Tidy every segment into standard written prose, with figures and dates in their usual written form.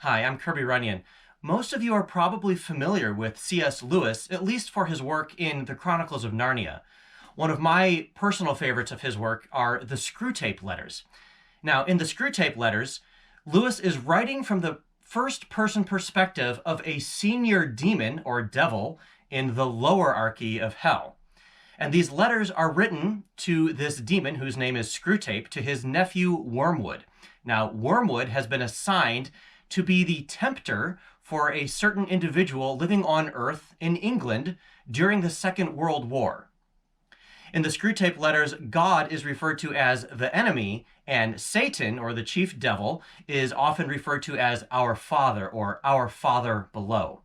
Hi, I'm Kirby Runyon. Most of you are probably familiar with C.S. Lewis, at least for his work in the Chronicles of Narnia. One of my personal favorites of his work are the Screwtape Letters. Now, in the Screwtape Letters, Lewis is writing from the first person perspective of a senior demon or devil in the lowerarchy of hell. And these letters are written to this demon, whose name is Screwtape, to his nephew Wormwood. Now, Wormwood has been assigned to be the tempter for a certain individual living on Earth in England during the Second World War. In the Screwtape Letters, God is referred to as the enemy, and Satan, or the chief devil, is often referred to as our Father or our Father below.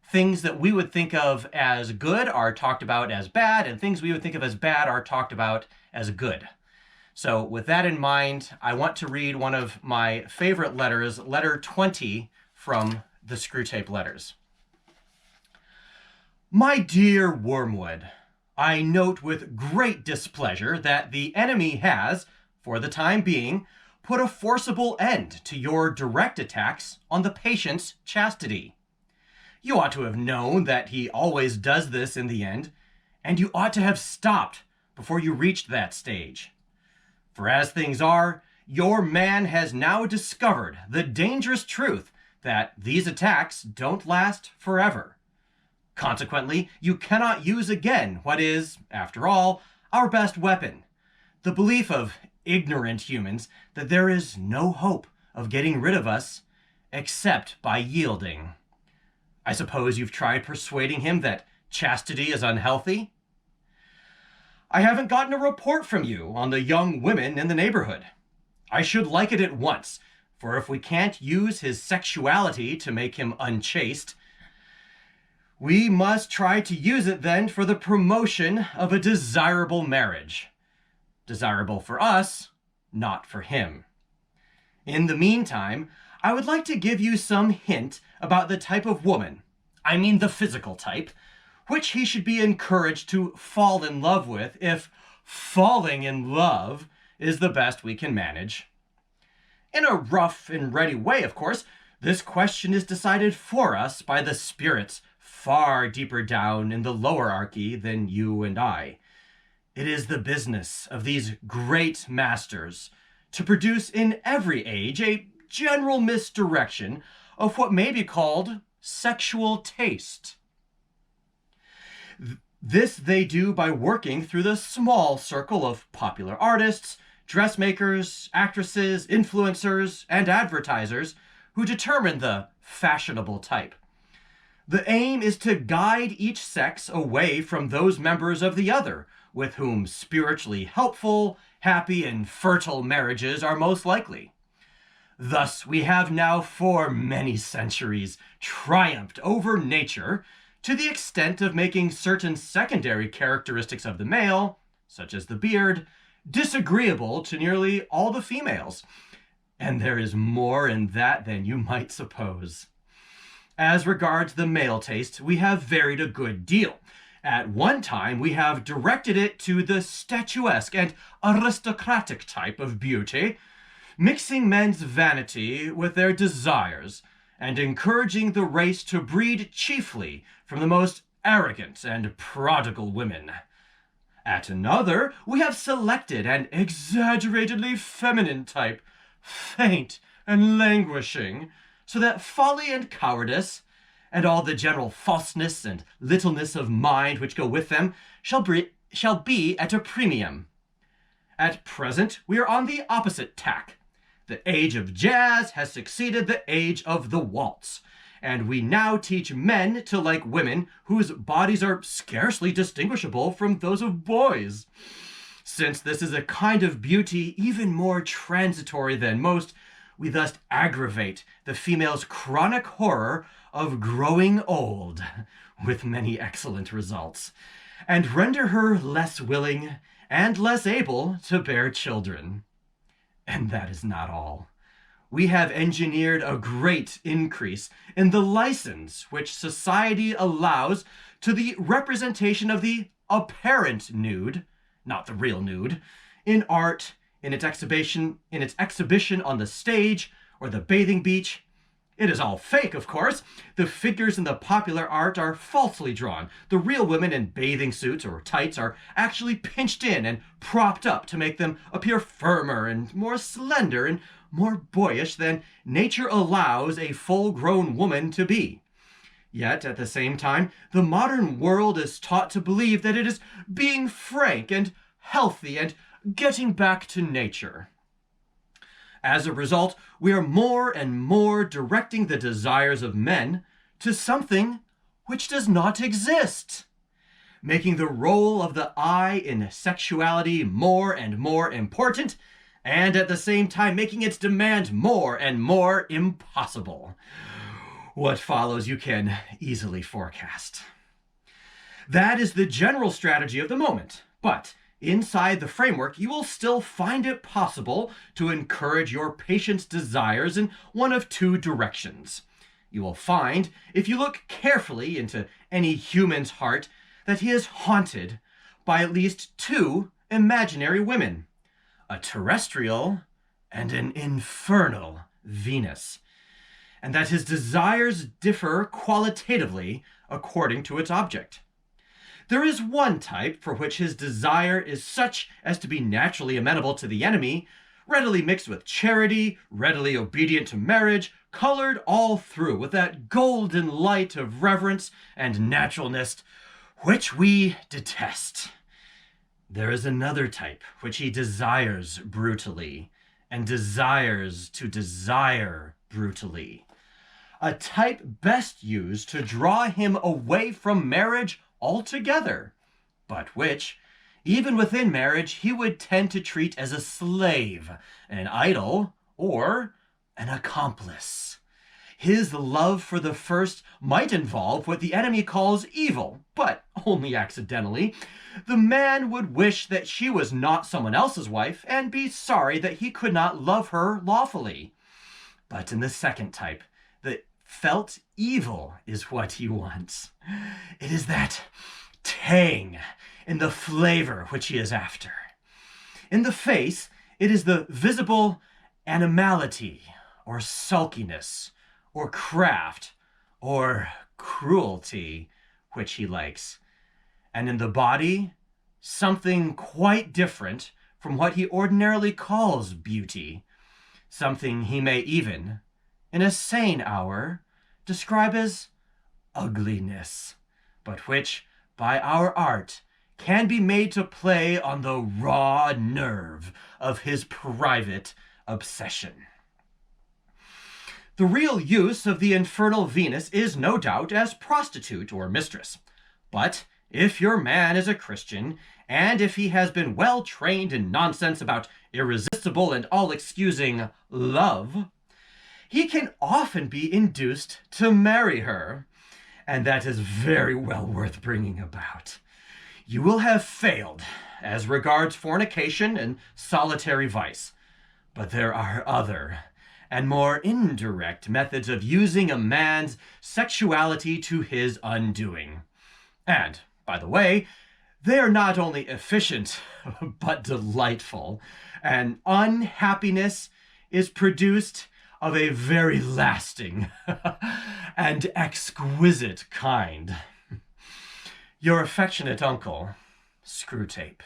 Things that we would think of as good are talked about as bad, and things we would think of as bad are talked about as good. So with that in mind, I want to read one of my favorite letters, letter 20 from the Screwtape Letters. My dear Wormwood, I note with great displeasure that the enemy has, for the time being, put a forcible end to your direct attacks on the patient's chastity. You ought to have known that he always does this in the end, and you ought to have stopped before you reached that stage. For as things are, your man has now discovered the dangerous truth that these attacks don't last forever. Consequently, you cannot use again what is, after all, our best weapon, the belief of ignorant humans that there is no hope of getting rid of us except by yielding. I suppose you've tried persuading him that chastity is unhealthy? I haven't gotten a report from you on the young women in the neighborhood. I should like it at once, for if we can't use his sexuality to make him unchaste, we must try to use it then for the promotion of a desirable marriage. Desirable for us, not for him. In the meantime, I would like to give you some hint about the type of woman, I mean the physical type, which he should be encouraged to fall in love with if falling in love is the best we can manage. In a rough and ready way, of course, this question is decided for us by the spirits far deeper down in the lowerarchy than you and I. It is the business of these great masters to produce in every age a general misdirection of what may be called sexual taste. This they do by working through the small circle of popular artists, dressmakers, actresses, influencers, and advertisers who determine the fashionable type. The aim is to guide each sex away from those members of the other with whom spiritually helpful, happy, and fertile marriages are most likely. Thus, we have now for many centuries triumphed over nature to the extent of making certain secondary characteristics of the male, such as the beard, disagreeable to nearly all the females. And there is more in that than you might suppose. As regards the male taste, we have varied a good deal. At one time, we have directed it to the statuesque and aristocratic type of beauty, mixing men's vanity with their desires, and encouraging the race to breed chiefly from the most arrogant and prodigal women. At another, we have selected an exaggeratedly feminine type, faint and languishing, so that folly and cowardice, and all the general falseness and littleness of mind which go with them, shall be at a premium. At present, we are on the opposite tack. The age of jazz has succeeded the age of the waltz, and we now teach men to like women whose bodies are scarcely distinguishable from those of boys. Since this is a kind of beauty even more transitory than most, we thus aggravate the female's chronic horror of growing old, with many excellent results, and render her less willing and less able to bear children. And that is not all. We have engineered a great increase in the license which society allows to the representation of the apparent nude, not the real nude, in art, in its exhibition on the stage or the bathing beach, It is all fake, of course. The figures in the popular art are falsely drawn. The real women in bathing suits or tights are actually pinched in and propped up to make them appear firmer and more slender and more boyish than nature allows a full-grown woman to be. Yet, at the same time, the modern world is taught to believe that it is being frank and healthy and getting back to nature. As a result, we are more and more directing the desires of men to something which does not exist, making the role of the eye in sexuality more and more important, and at the same time making its demand more and more impossible. What follows you can easily forecast. That is the general strategy of the moment, but inside the framework, you will still find it possible to encourage your patient's desires in one of two directions. You will find, if you look carefully into any human's heart, that he is haunted by at least two imaginary women, a terrestrial and an infernal Venus, and that his desires differ qualitatively according to its object. There is one type for which his desire is such as to be naturally amenable to the enemy, readily mixed with charity, readily obedient to marriage, colored all through with that golden light of reverence and naturalness which we detest. There is another type which he desires brutally, and desires to desire brutally. A type best used to draw him away from marriage altogether, but which, even within marriage, he would tend to treat as a slave, an idol, or an accomplice. His love for the first might involve what the enemy calls evil, but only accidentally. The man would wish that she was not someone else's wife and be sorry that he could not love her lawfully. But in the second type, the felt evil is what he wants. It is that tang in the flavor which he is after. In the face, it is the visible animality, or sulkiness, or craft, or cruelty which he likes. And in the body, something quite different from what he ordinarily calls beauty, something he may even, in a sane hour, describe as ugliness, but which, by our art, can be made to play on the raw nerve of his private obsession. The real use of the infernal Venus is no doubt as prostitute or mistress. But if your man is a Christian, and if he has been well trained in nonsense about irresistible and all-excusing love, he can often be induced to marry her, and that is very well worth bringing about. You will have failed as regards fornication and solitary vice, but there are other and more indirect methods of using a man's sexuality to his undoing. And, by the way, they are not only efficient, but delightful, and unhappiness is produced of a very lasting and exquisite kind. Your affectionate uncle, Screwtape.